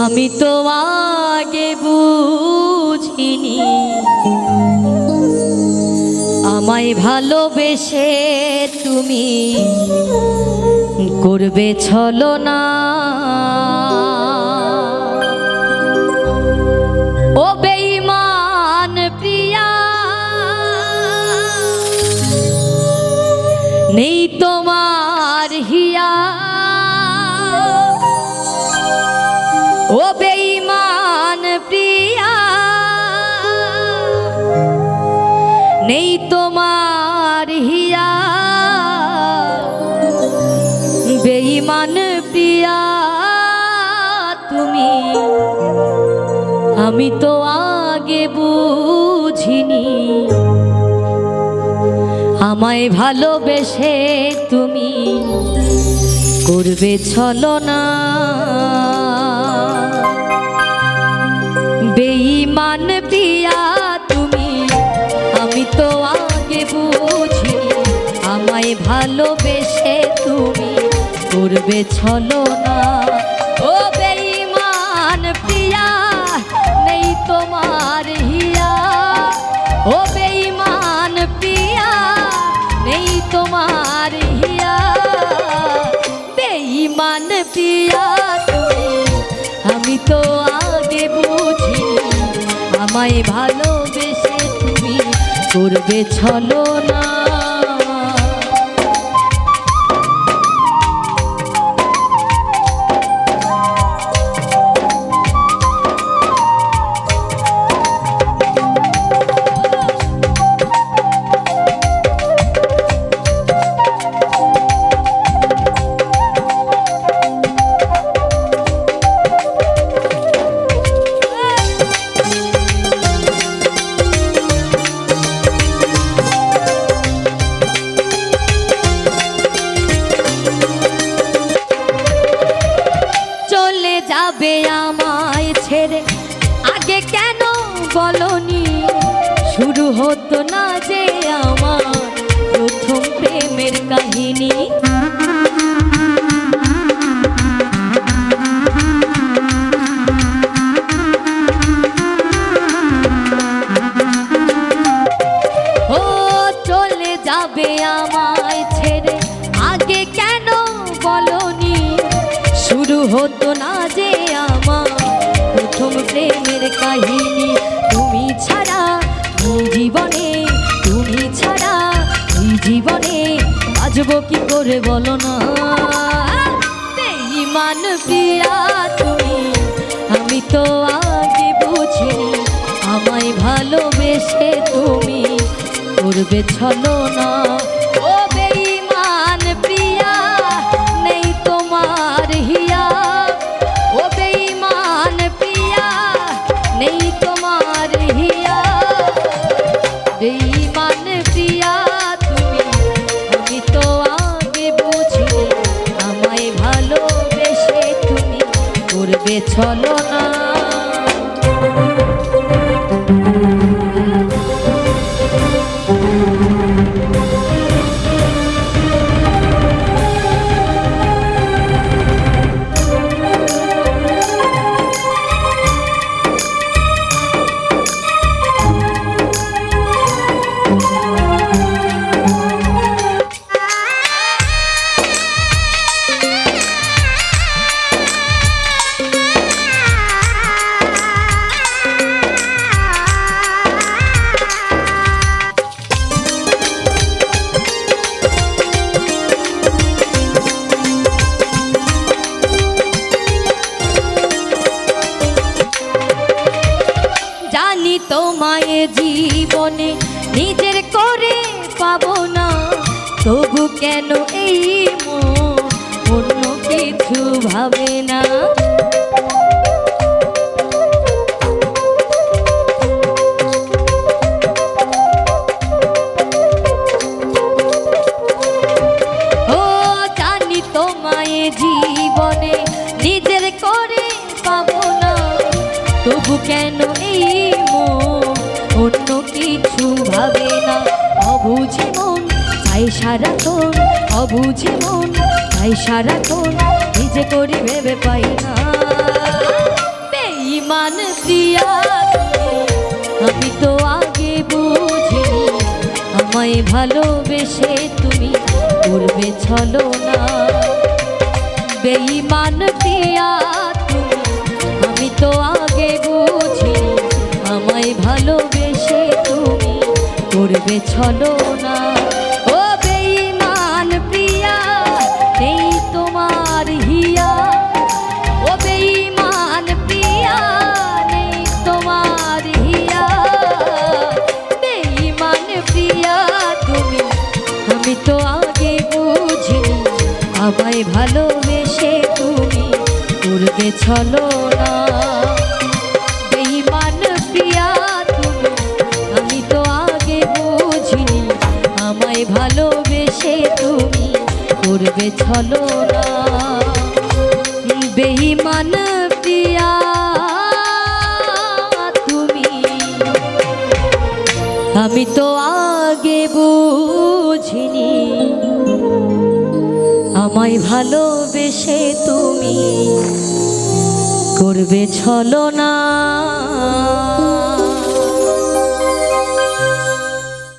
আমি তো আগে বুঝিনি আমায় ভালোবেসে তুমি করবে ছলনা। ও বেঈমান প্রিয়া, নেই তোমার হিয়া। ও বেঈমান প্রিয়া, নেই তোমার হিয়া। বেঈমান প্রিয়া তুমি, আমি তো আগে বুঝিনি আমায় ভালোবেসে তুমি করবে ছলনা। বেঈমান প্রিয়া তুমি, আমি তো আগে বুঝিনি আমায় ভালোবেসে তুমি করবে ছলনা। ও বেঈমান প্রিয়া, নেই তোমার হিয়া। ও বেঈমান প্রিয়া, নেই তোমার হিয়া। বেঈমান প্রিয়া তুমি, আমি তো আগে বুঝিনি আমায় ভালোবেসে তুমি করবে ছলনা। যাবে আমায় ছেড়ে আগে কেন বলনি? শুরু হতো না যে আমার প্রথম প্রেমের কাহিনী। ও চলে যাবে আমায় ছেড়ে আগে কেন বলনি? শুরু হতো না যে আমার প্রথম প্রেমের কাহিনী। তুমি ছাড়া এই জীবনে, তুমি ছাড়া এই জীবনে বাঁচবো কি করে বলো না? বেঈমান প্রিয়া তুমি, আমি তো আগে বুঝিনি আমায় ভালোবেসে তুমি করবে ছলনা। ও বেঈমান প্রিয়া, নেই তোমার হিয়া। ও বেঈমান প্রিয়া, নেই তোমার হিয়া। বেঈমান প্রিয়া তুমি, আমি তো আগে বুঝিনি আমায় ভালোবেসে তুমি করবে ছলনা। তোমায় জীবনে নিজের করে পাবো না, তবু কেন এই মন অন্য কিছু ভাবে না? ও জানি তোমায় জীবনে নিজের করে পাবো না, তবু কেন এই অন্য কিছু ভাবে না? অবুঝে মন চাই সারাক্ষণ, অবুঝে মন চাই সারাক্ষণ, নিজে করি ভেবে পাই না। বেঈমান প্রিয়া আমি তো আগে বুঝিনি আমায় ভালোবেসে তুমি করবে ছলনা বেঈমান প্রিয়া আমি তো আগে বুঝিনি আমায় ভালোবেসে তুমি করবে ছলনা ও বেঈমান প্রিয়া নেই তোমার হিয়া ও বেঈমান প্রিয়া নেই তোমার হিয়া বেঈমান প্রিয়া তুমি আমি তো আগে বুঝিনি আমায় ভালোবেসে তুমি করবে ছলনা বেঈমান প্রিয়া তুমি আমি তো আগে বুঝিনি আমায় ভালোবেসে তুমি করবে ছলনা বেঈমান প্রিয়া তুমি আমি তো আগে বুঝিনি আমায় ভালোবেসে তুমি করবে ছলনা।